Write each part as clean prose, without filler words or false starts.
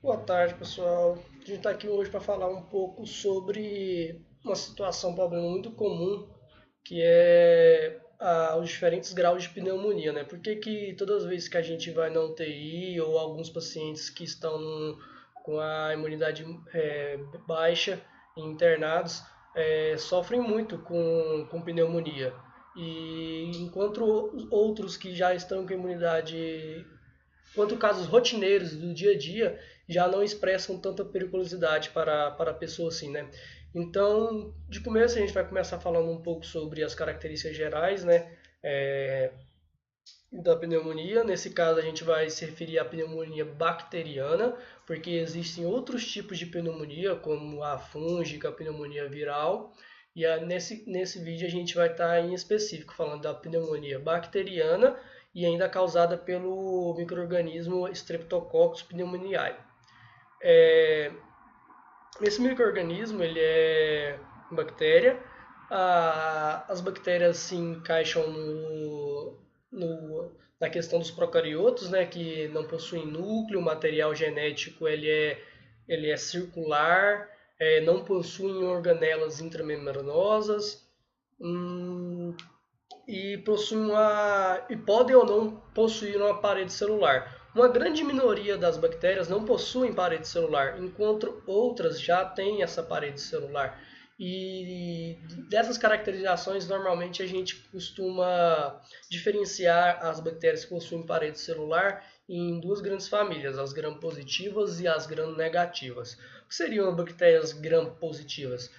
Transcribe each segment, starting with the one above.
Boa tarde, pessoal. A gente está aqui hoje para falar um pouco sobre uma situação, um problema muito comum, que é os diferentes graus de pneumonia, né? Por que que todas as vezes que a gente vai na UTI ou alguns pacientes que estão com a imunidade baixa, internados, sofrem muito com pneumonia. E enquanto outros que já estão com imunidade quanto casos rotineiros do dia a dia já não expressam tanta periculosidade para a pessoa assim, né? Então, de começo a gente vai começar falando um pouco sobre as características gerais, né, da pneumonia. Nesse caso a gente vai se referir à pneumonia bacteriana, porque existem outros tipos de pneumonia, como a fúngica, a pneumonia viral. E nesse vídeo a gente vai estar em específico falando da pneumonia bacteriana e ainda causada pelo micro-organismo Streptococcus pneumoniae. Esse micro-organismo ele é bactéria. As bactérias se encaixam na questão dos procariotos, né, que não possuem núcleo, o material genético ele é circular, não possuem organelas intramembranosas, hum, e podem ou não possuir uma parede celular. Uma grande minoria das bactérias não possuem parede celular, enquanto outras já têm essa parede celular. E dessas caracterizações, normalmente a gente costuma diferenciar as bactérias que possuem parede celular em duas grandes famílias, as gram-positivas e as gram-negativas. O que seriam bactérias gram-positivas?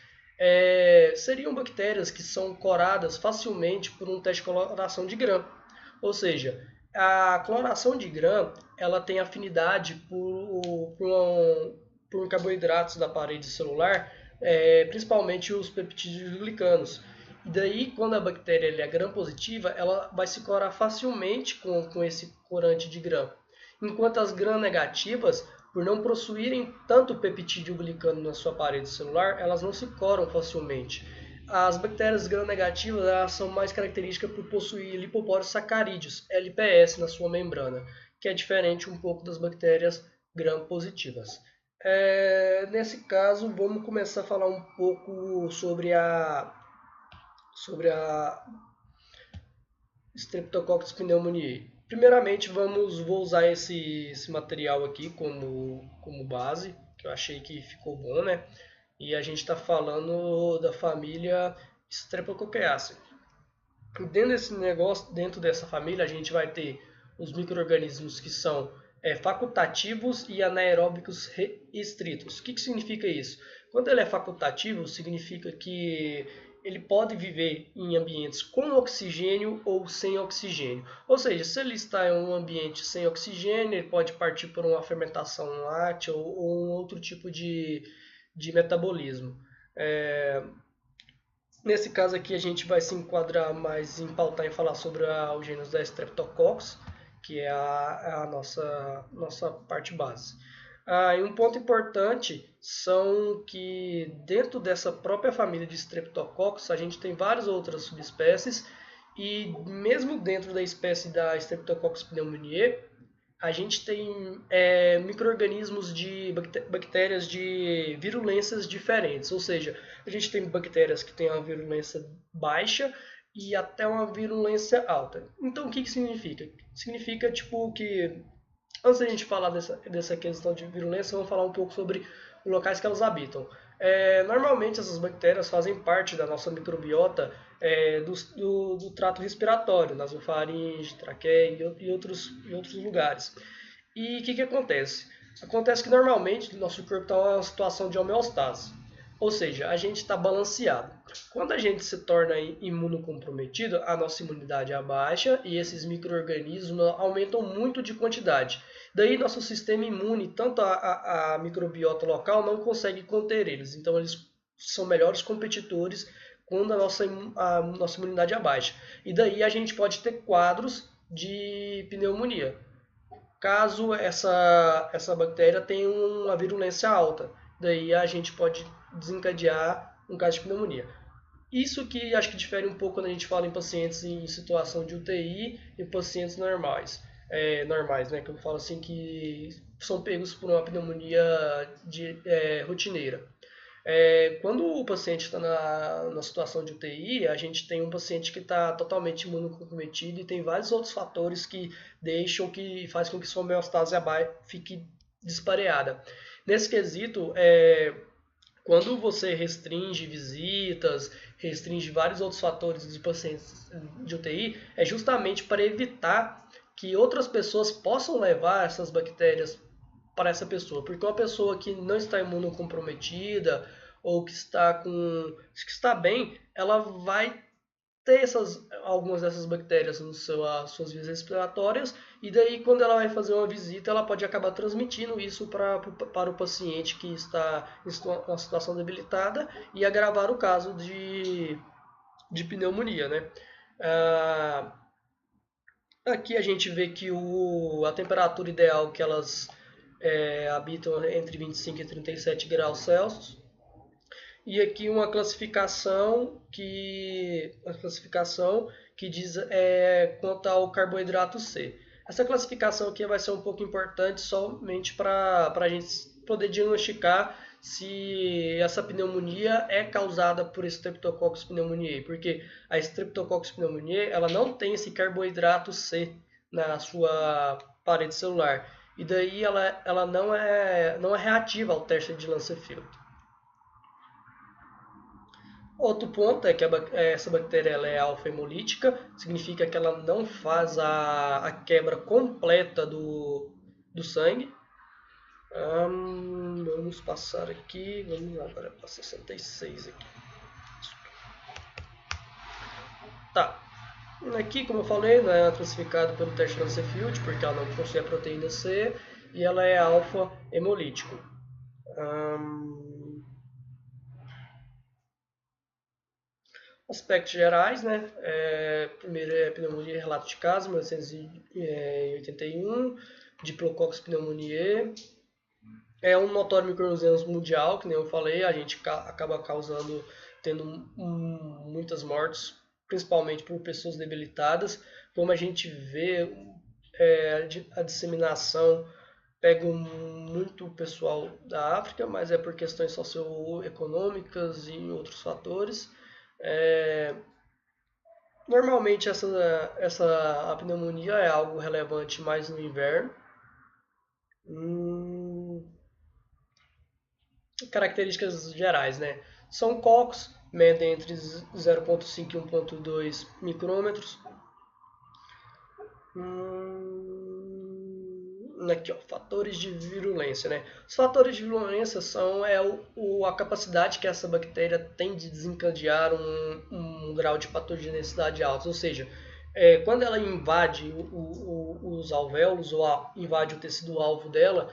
Seriam bactérias que são coradas facilmente por um teste de coloração de Gram. Ou seja, a coloração de Gram ela tem afinidade por carboidratos da parede celular, principalmente os peptídeos glicanos. E daí, quando a bactéria é gram-positiva, ela vai se corar facilmente com esse corante de Gram. Enquanto as gram-negativas, por não possuírem tanto peptídeo glicano na sua parede celular, elas não se coram facilmente. As bactérias gram-negativas elas são mais características por possuir lipopórios sacarídeos, LPS, na sua membrana, que é diferente um pouco das bactérias gram-positivas. Nesse caso, vamos começar a falar um pouco sobre a Streptococcus pneumoniae. Primeiramente, vou usar esse material aqui como base, que eu achei que ficou bom, né? E a gente está falando da família Streptococcaceae. Dentro dessa família, a gente vai ter os micro-organismos que são facultativos e anaeróbicos restritos. O que significa isso? Quando ele é facultativo, significa que ele pode viver em ambientes com oxigênio ou sem oxigênio. Ou seja, se ele está em um ambiente sem oxigênio, ele pode partir por uma fermentação láctea ou um outro tipo de metabolismo. Nesse caso aqui a gente vai se enquadrar mais em pautar em falar sobre o gênero da Streptococcus, que é a nossa parte base. E um ponto importante são que dentro dessa própria família de Streptococcus a gente tem várias outras subespécies e mesmo dentro da espécie da Streptococcus pneumoniae a gente tem micro-organismos de bactérias de virulências diferentes, ou seja, a gente tem bactérias que têm uma virulência baixa e até uma virulência alta. Então, o que significa? Significa tipo que antes da gente falar dessa questão de virulência, vamos falar um pouco sobre os locais que elas habitam. Normalmente essas bactérias fazem parte da nossa microbiota do trato respiratório, nasofaringe, traqueia e outros lugares. E o que acontece? Acontece que normalmente nosso corpo está em uma situação de homeostase, ou seja, a gente está balanceado. Quando a gente se torna imunocomprometido, a nossa imunidade abaixa e esses micro-organismos aumentam muito de quantidade. Daí nosso sistema imune, tanto a microbiota local, não consegue conter eles. Então eles são melhores competidores quando a nossa imunidade abaixa. E daí a gente pode ter quadros de pneumonia. Caso essa bactéria tenha uma virulência alta, daí a gente pode desencadear um caso de pneumonia. Isso que acho que difere um pouco quando a gente fala em pacientes em situação de UTI e pacientes normais, né? Que eu falo assim que são pegos por uma pneumonia rotineira. Quando o paciente está na situação de UTI, a gente tem um paciente que está totalmente imunocomprometido e tem vários outros fatores que faz com que sua homeostase fique dispareada. Nesse quesito, quando você restringe visitas, restringe vários outros fatores de pacientes de UTI, é justamente para evitar que outras pessoas possam levar essas bactérias para essa pessoa. Porque uma pessoa que não está imunocomprometida ou que está bem, ela vai ter algumas dessas bactérias nas suas vias respiratórias, e daí quando ela vai fazer uma visita, ela pode acabar transmitindo isso para o paciente que está em uma situação debilitada e agravar o caso de pneumonia, né? Aqui a gente vê que a temperatura ideal que elas habitam entre 25 e 37 graus Celsius. E aqui uma classificação que diz quanto ao carboidrato C. Essa classificação aqui vai ser um pouco importante somente para a gente poder diagnosticar se essa pneumonia é causada por Streptococcus pneumoniae, porque a Streptococcus pneumoniae ela não tem esse carboidrato C na sua parede celular, e daí ela não é reativa ao teste de Lancefield. Outro ponto é que essa bactéria ela é alfa-hemolítica, significa que ela não faz a quebra completa do sangue. Vamos passar aqui, vamos agora para 66 aqui. Tá. Aqui, como eu falei, não é classificado pelo teste Lancefield, porque ela não possui a proteína C e ela é alfa-hemolítico. Aspectos gerais, né? Primeiro é pneumonia, relato de caso, 1981, Diplococcus pneumoniae. É um notório microorganismo mundial, que nem eu falei, a gente acaba tendo muitas mortes, principalmente por pessoas debilitadas. Como a gente vê, a disseminação pega muito pessoal da África, mas é por questões socioeconômicas e outros fatores. Normalmente a pneumonia é algo relevante mais no inverno. Características gerais, né? São cocos, medem entre 0,5 e 1,2 micrômetros. Aqui, ó, fatores de virulência, né? Os fatores de virulência são a capacidade que essa bactéria tem de desencadear um grau de patogenicidade alto, ou seja, quando ela invade os alvéolos ou invade o tecido alvo dela,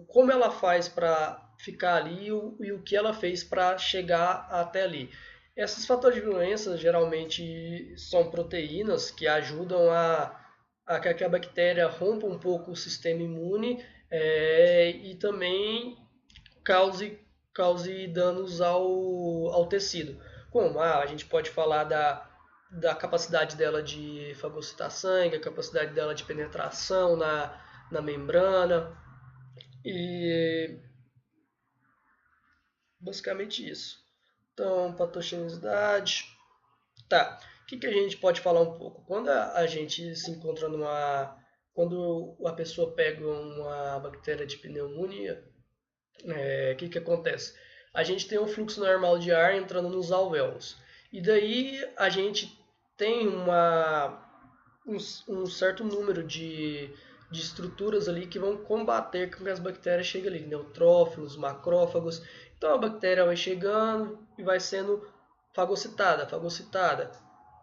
como ela faz para ficar ali e o que ela fez para chegar até ali. Esses fatores de virulência geralmente são proteínas que ajudam a que a bactéria rompa um pouco o sistema imune e também cause danos ao tecido. Como a gente pode falar da capacidade dela de fagocitar sangue, a capacidade dela de penetração na membrana, e basicamente isso. Então, patogenicidade. Tá. O que a gente pode falar um pouco? Quando a gente se encontra quando a pessoa pega uma bactéria de pneumonia, o que acontece? A gente tem um fluxo normal de ar entrando nos alvéolos. E daí a gente tem um certo número de estruturas ali que vão combater com que as bactérias cheguem ali, neutrófilos, macrófagos. Então a bactéria vai chegando e vai sendo fagocitada.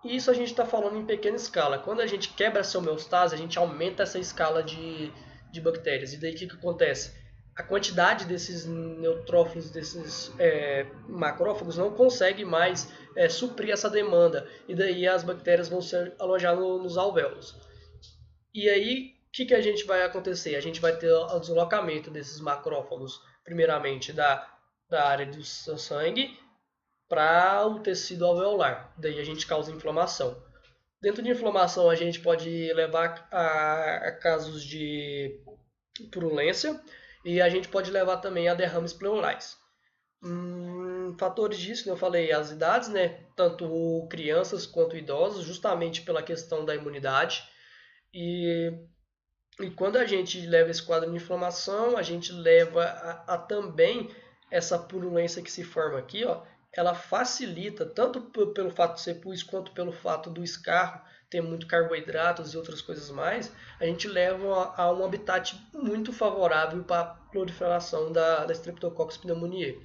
E isso a gente está falando em pequena escala. Quando a gente quebra essa homeostase, a gente aumenta essa escala de bactérias. E daí o que acontece? A quantidade desses neutrófilos, desses macrófagos, não consegue mais suprir essa demanda. E daí as bactérias vão se alojar nos alvéolos. E aí, o que a gente vai acontecer? A gente vai ter o deslocamento desses macrófagos, primeiramente da área do sangue para o tecido alveolar. Daí a gente causa inflamação. Dentro de inflamação, a gente pode levar a casos de purulência e a gente pode levar também a derrames pleurais. Fatores disso, como eu falei, as idades, né? Tanto crianças quanto idosos, justamente pela questão da imunidade. E, e quando a gente leva esse quadro de inflamação, a gente leva a também essa purulência que se forma aqui, ó, ela facilita, tanto pelo fato de ser pus, quanto pelo fato do escarro ter muito carboidratos e outras coisas mais, a gente leva a um habitat muito favorável para a proliferação da Streptococcus pneumoniae.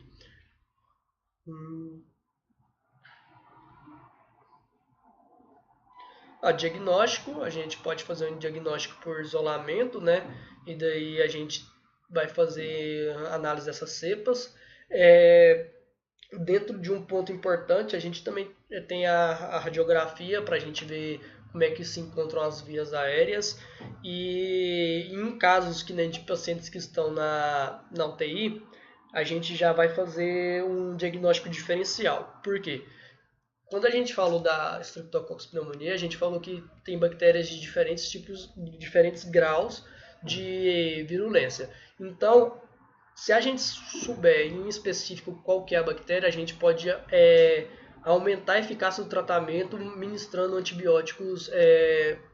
Diagnóstico, a gente pode fazer um diagnóstico por isolamento, né? E daí a gente vai fazer análise dessas cepas. Dentro de um ponto importante, a gente também tem a radiografia para a gente ver como é que se encontram as vias aéreas. E em casos que nem de pacientes que estão na UTI, a gente já vai fazer um diagnóstico diferencial. Por quê? Quando a gente falou da Streptococcus pneumoniae, a gente falou que tem bactérias de diferentes tipos, de diferentes graus de virulência. Então, se a gente souber em específico qual que é a bactéria, a gente pode aumentar a eficácia do tratamento ministrando antibióticos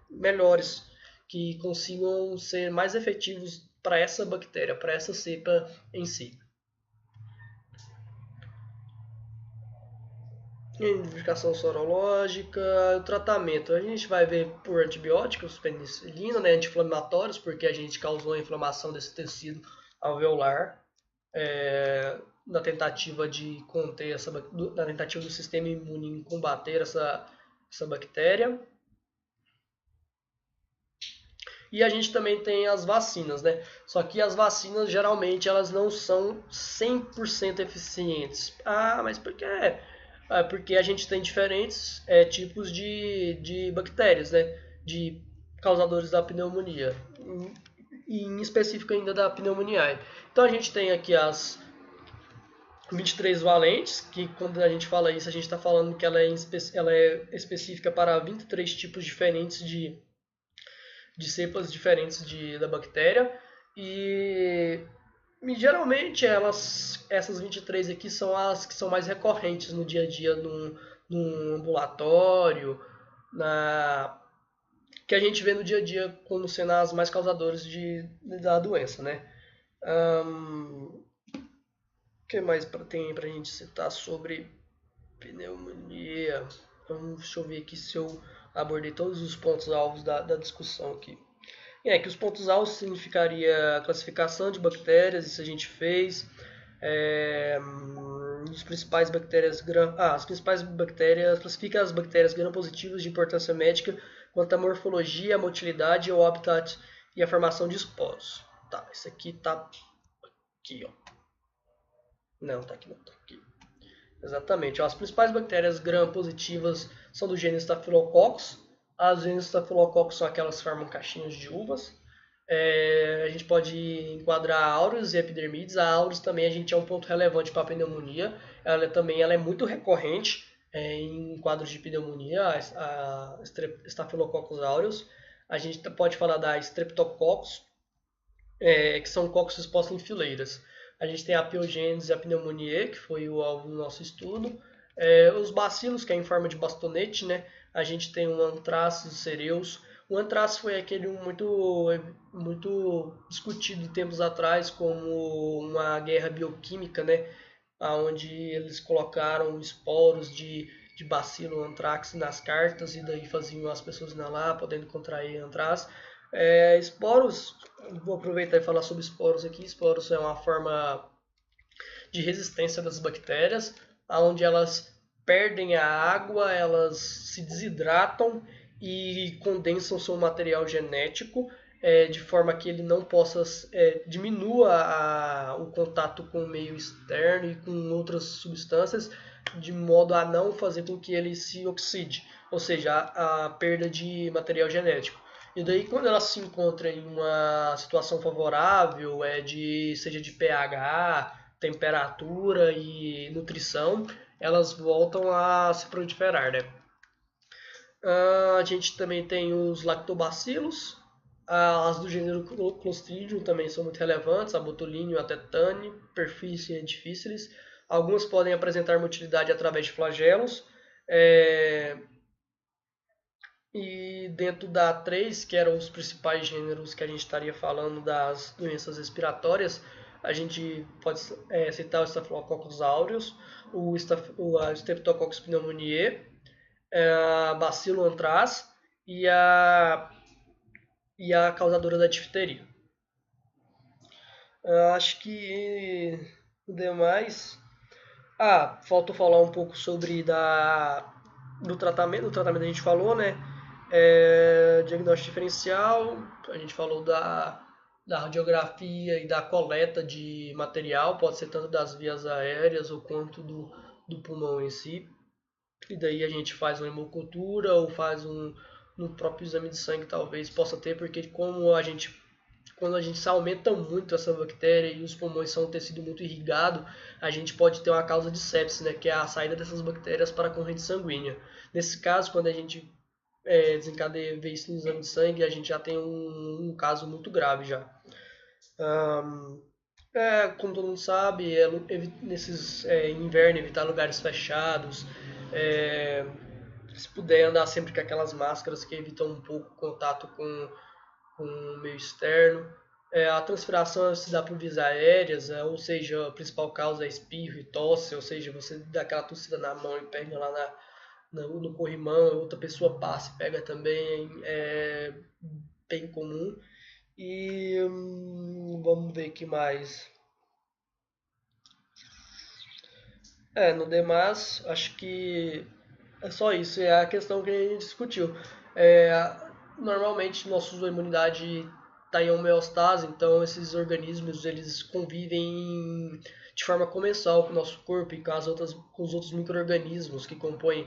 melhores, que consigam ser mais efetivos para essa bactéria, para essa cepa em si. Identificação sorológica, o tratamento. A gente vai ver por antibióticos, penicilina, né, anti-inflamatórios, porque a gente causou a inflamação desse tecido alveolar, na tentativa de conter na tentativa do sistema imune em combater essa bactéria. E a gente também tem as vacinas, né? Só que as vacinas geralmente elas não são 100% eficientes. Mas por quê? Porque a gente tem diferentes tipos de bactérias, né? De causadores da pneumonia. E em específico ainda da pneumoniae. Então a gente tem aqui as 23 valentes, que quando a gente fala isso, a gente está falando que ela é específica para 23 tipos diferentes de cepas diferentes da bactéria. E geralmente essas 23 aqui são as que são mais recorrentes no dia a dia no ambulatório, que a gente vê no dia a dia como sendo as mais causadoras da doença, né? O que mais tem pra gente citar sobre pneumonia? Deixa eu ver aqui se eu abordei todos os pontos alvos da discussão aqui. Que os pontos alvos significaria a classificação de bactérias, isso a gente fez. As principais bactérias classifica as bactérias gram-positivas de importância médica quanto à morfologia, a motilidade, o habitat e a formação de esporos. Tá, isso aqui tá aqui, ó. Não, tá aqui não, tá aqui. Exatamente. As principais bactérias gram-positivas são do gênero Staphylococcus. As gêneros Staphylococcus são aquelas que formam caixinhas de uvas. A gente pode enquadrar a aureus e epidermides. A aureus também a gente é um ponto relevante para a pneumonia. Ela é muito recorrente em quadros de pneumonia, a Staphylococcus aureus. A gente pode falar da Streptococcus, que são cocos expostos em fileiras. A gente tem a piogênese e a pneumoniae, que foi o alvo do nosso estudo. Os bacilos, que é em forma de bastonete, né? A gente tem o Anthracis cereus. O Anthracis foi aquele muito discutido tempos atrás como uma guerra bioquímica, né? Onde eles colocaram esporos de bacilo anthrax nas cartas e daí faziam as pessoas inalar, podendo contrair anthrax. Esporos, vou aproveitar e falar sobre esporos aqui. Esporos é uma forma de resistência das bactérias, onde elas perdem a água, elas se desidratam e condensam seu material genético, de forma que ele não possa diminua o contato com o meio externo e com outras substâncias, de modo a não fazer com que ele se oxide, ou seja, a perda de material genético. E daí quando ela se encontra em uma situação favorável, seja de pH, temperatura e nutrição, elas voltam a se proliferar, né? A gente também tem os lactobacilos, as do gênero Clostridium também são muito relevantes, a Botulinum, a Tetani, Perficia difficilis. Algumas podem apresentar motilidade através de flagelos. É, e dentro da A3, que eram os principais gêneros que a gente estaria falando das doenças respiratórias, a gente pode citar o Staphylococcus aureus, a Streptococcus pneumoniae, a Bacilo anthrax e a causadora da difteria. Eu acho que o demais. Faltou falar um pouco sobre do tratamento. O tratamento a gente falou, né? Diagnóstico diferencial, a gente falou da radiografia e da coleta de material, pode ser tanto das vias aéreas ou quanto do pulmão em si. E daí a gente faz uma hemocultura ou faz no próprio exame de sangue, talvez possa ter, porque quando a gente se aumenta muito essa bactéria e os pulmões são um tecido muito irrigado, a gente pode ter uma causa de sepsis, né, que é a saída dessas bactérias para a corrente sanguínea. Nesse caso, quando a gente desencadeia ver isso no exame de sangue, a gente já tem um caso muito grave já. Como todo mundo sabe, nesses inverno evitar lugares fechados, é, se puder andar sempre com aquelas máscaras que evitam um pouco o contato com o meio externo. A transpiração se dá por vias aéreas, ou seja, a principal causa é espirro e tosse, ou seja, você dá aquela tossida na mão e pega lá no corrimão, outra pessoa passa e pega também, é bem comum. E vamos ver o que mais. No demais, acho que é só isso, é a questão que a gente discutiu. É, Normalmente, nossa imunidade está em homeostase, então esses organismos eles convivem de forma comensal com o nosso corpo e com os outros micro-organismos que compõem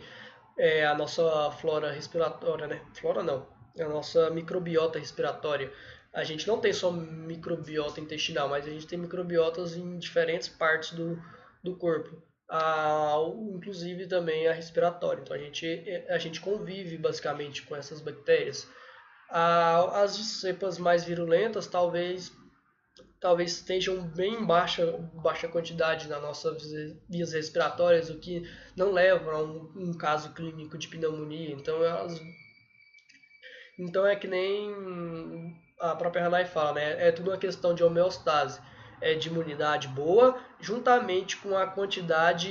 a nossa flora respiratória, né? Flora não, a nossa microbiota respiratória. A gente não tem só microbiota intestinal, mas a gente tem microbiotas em diferentes partes do corpo. Inclusive também a respiratória. Então a gente convive basicamente com essas bactérias. As cepas mais virulentas talvez estejam bem em baixa quantidade nas nossas vias respiratórias, o que não leva a um caso clínico de pneumonia. Então é que nem a própria Hanai fala, né? É tudo uma questão de homeostase, de imunidade boa, juntamente com a quantidade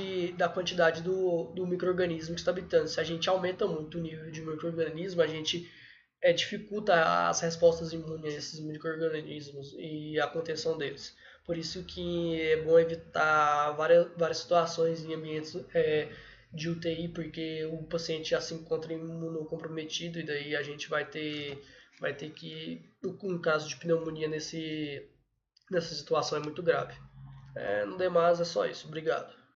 do micro-organismo que está habitando. Se a gente aumenta muito o nível de micro-organismo, a gente dificulta as respostas imunes a esses micro-organismos e a contenção deles. Por isso que é bom evitar várias situações em ambientes de UTI, porque o paciente já se encontra imunocomprometido e daí a gente vai ter que, um caso de pneumonia nessa situação é muito grave. No demais é só isso. Obrigado.